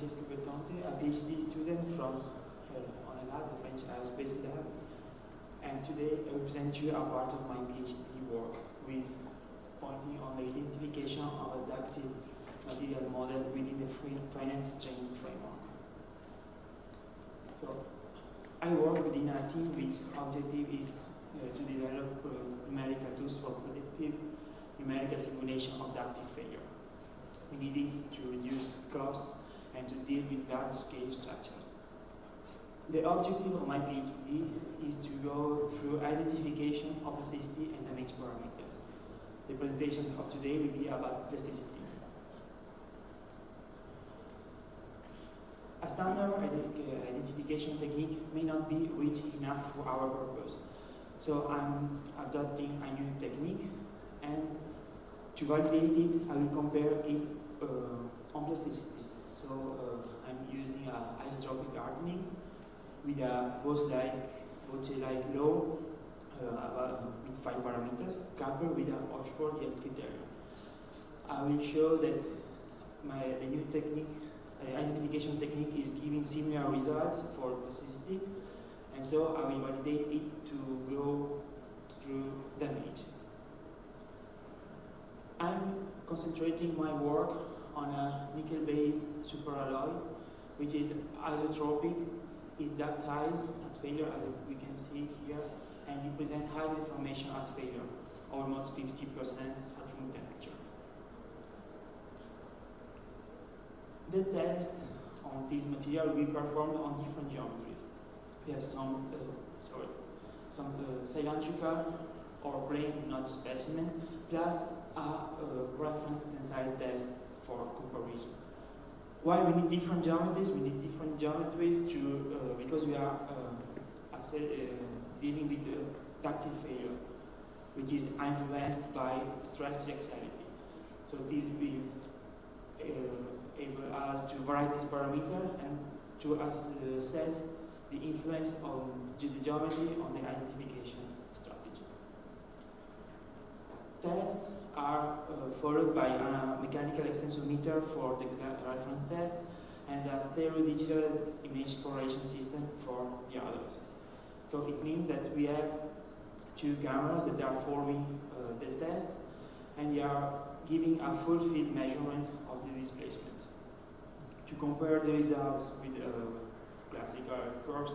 Christopher Tonte, a PhD student from ONELAB, the French Aerospace Lab. And today I will present you a part of my PhD work with pointing on the identification of a ductile material model within the finite strain framework. So I work within a team which objective is to develop numerical tools for predictive numerical simulation of ductile failure. We need it to reduce costs and to deal with large-scale structures. The objective of my PhD is to go through identification of plasticity and damage parameters. The presentation of today will be about plasticity. A standard identification technique may not be rich enough for our purpose. So I'm adopting a new technique, and to validate it, I will compare it on plasticity. So I'm using isotropic hardening with a Boche-like law with 5 parameters, coupled with an Oxford yield criterion. I will show that the new technique, identification technique, is giving similar results for plasticity, and so I will validate it to go through damage. I'm concentrating my work on a nickel-based superalloy, which is isotropic, is ductile at failure, as we can see here, and it presents high deformation at failure, almost 50% at room temperature. The test on this material will be performed on different geometries. We have some cylindrical or plane knot specimen, plus a reference tensile test for comparison. Why we need different geometries? We need different geometries to because we are dealing with ductile failure, which is influenced by stress reactivity. So this will enable us to vary this parameter and to assess the influence of the geometry on the identification strategy. Tests are followed by a mechanical extensometer for the reference test and a stereo digital image correlation system for the others. So it means that we have 2 cameras that are following the test, and they are giving a full field measurement of the displacement. To compare the results with classical curves,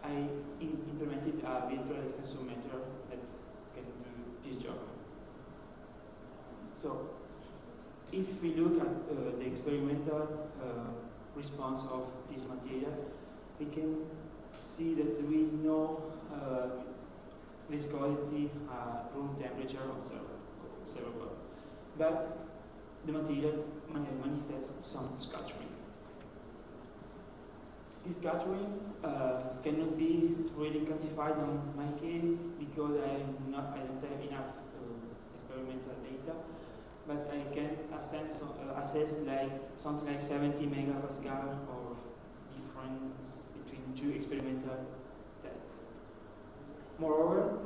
I implemented a virtual extensometer that can do this job. So, if we look at the experimental response of this material, we can see that there is no viscosity at room temperature observable, but the material manifests some scattering. This scattering cannot be really quantified on my case because I don't have enough experimental data, but I can assess like something like 70 megapascal of difference between 2 experimental tests. Moreover,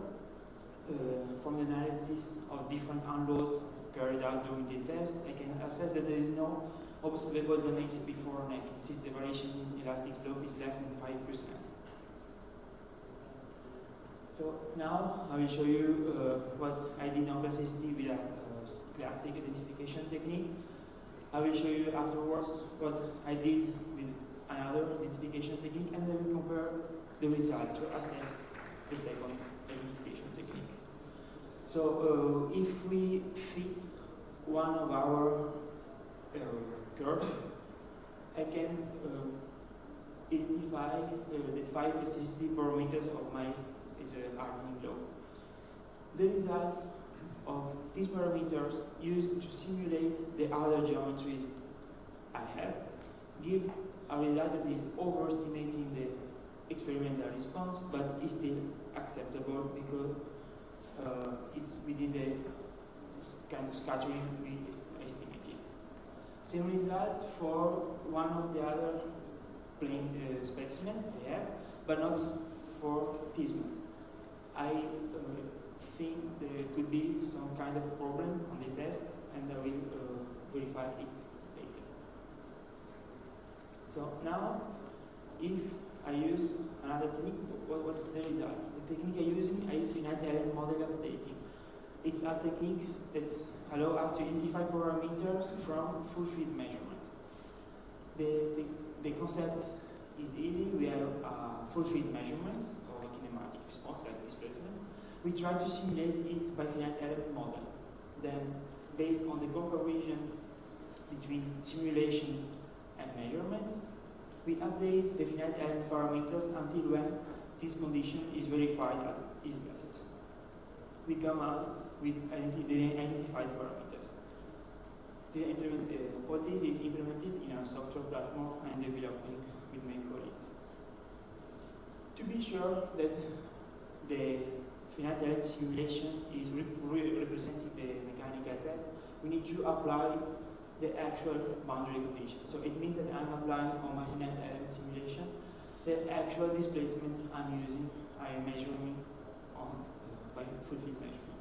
from the analysis of different unloads carried out during the test, I can assess that there is no observable damage before necking, since the variation in elastic slope is less than 5%. So now I will show you what I did on plasticity with a classic identification technique. I will show you afterwards what I did with another identification technique, and then we compare the result to assess the second identification technique. So if we fit one of our curves, I can identify the 5 plasticity parameters of my hardening law. The result of these parameters used to simulate the other geometries I have give a result that is overestimating the experimental response, but is still acceptable because it's within the kind of scattering we estimated. Same result for one of the other plane specimen I have, but not for this one. I think there could be some kind of problem on the test, and I will verify it later. So now, if I use another technique, what's the result? The technique I'm using is finite element model updating. It's a technique that allows us to identify parameters from full field measurement. The concept is easy. We have a full field measurement or a kinematic response like displacement. We try to simulate it by finite element model. Then, based on the comparison between simulation and measurement, we update the finite element parameters until when this condition is verified at its best. We come out with the identified parameters. All this is implemented in our software platform and developing with my colleagues. To be sure that the finite element simulation is representing the mechanical test, we need to apply the actual boundary condition. So it means that I'm applying on my finite element simulation the actual displacement I'm measuring on by full field measurement.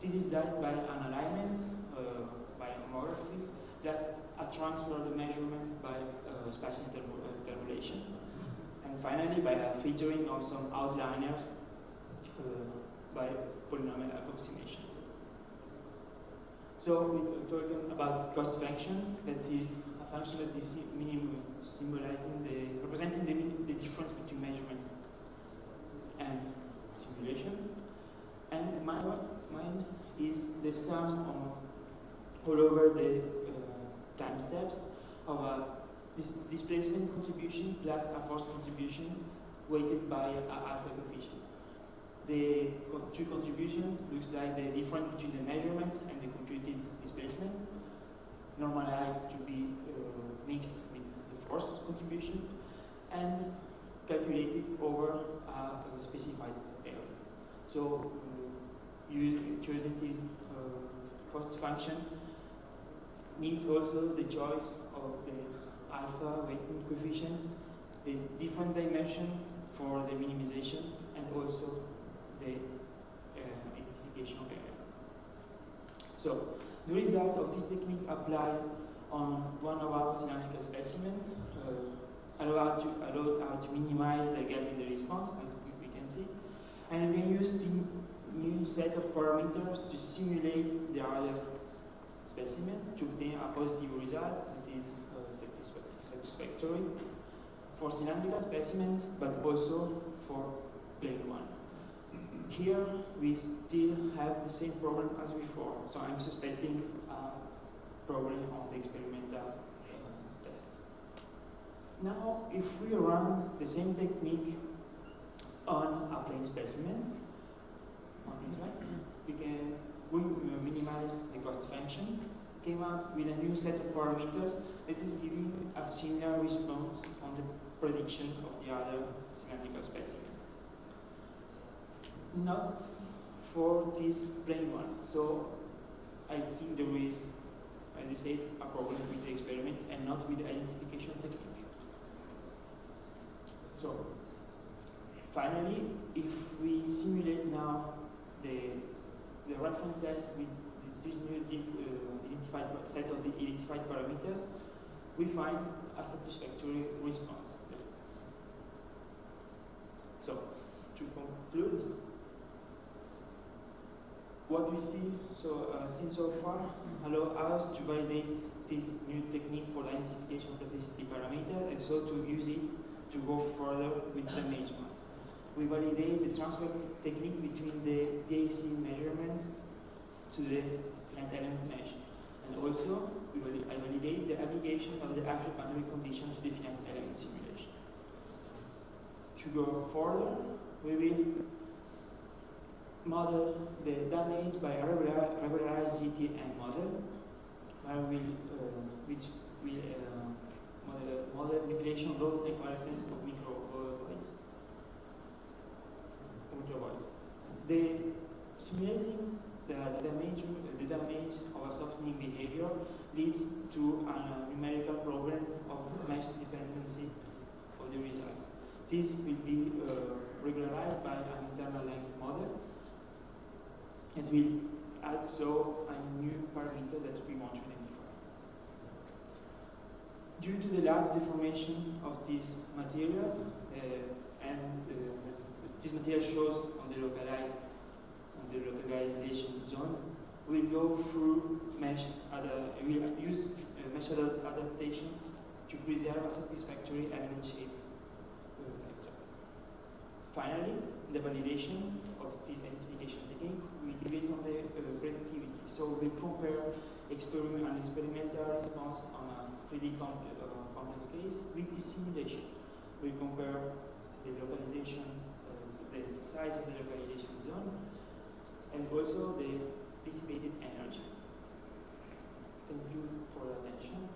This is done by an alignment, by homography, plus a transfer of the measurement by spatial interpolation, and finally by a filtering of some outliers by polynomial approximation. So we're talking about cost function, that is a function that is representing the difference between measurement and simulation. And mine is the sum of all over the time steps of a displacement contribution plus a force contribution weighted by an alpha coefficient. The two contribution looks like the difference between the measurement and the computed displacement, normalized to be mixed with the force contribution, and calculated over a specified area. So, choosing this cost function needs also the choice of the alpha weighting coefficient, the different dimension for the minimization, and also the identification of area. So, the result of this technique applied on one of our dynamical specimens allow us to minimize the gap in the response, as we can see, and we use the new set of parameters to simulate the other specimen to obtain a positive result that is satisfactory for cylindrical specimens, but also for plane one. Here we still have the same problem as before, so I'm suspecting a problem on the experimental tests. Now, if we run the same technique on a plane specimen, on this one, we minimize the cost function, came out with a new set of parameters that is giving a similar response on the prediction of the other cylindrical specimen. Not for this plane one. So I think there is, as I said, a problem with the experiment and not with the identification technique. So finally, if we simulate now the reference test with this new identified set of the identified parameters, we find a satisfactory response. So to conclude, what we see so far allow us to validate this new technique for the identification of the plasticity parameter, and so to use it to go further with the measurement. We validate the transfer technique between the DAC measurement to the finite element mesh, and also I validate the application of the actual boundary condition to the finite element simulation. To go further, we will model the damage by a regularized ZTM model, which will model manipulation of low equivalence of microvoids. The simulating the damage of a softening behavior leads to a numerical problem of mesh dependency of the results. This will be regularized by an internal length model, and will add so a new parameter that we want to identify. Due to the large deformation of this material, this material shows on the localization zone, we'll go through we'll use mesh adaptation to preserve a satisfactory element shape vector. Finally, the validation of this identification technique will be based on the predictivity. So we compare an experimental response on a 3D complex case with the simulation. We compare the localization, the size of the localization zone, and also the dissipated energy. Thank you for your attention.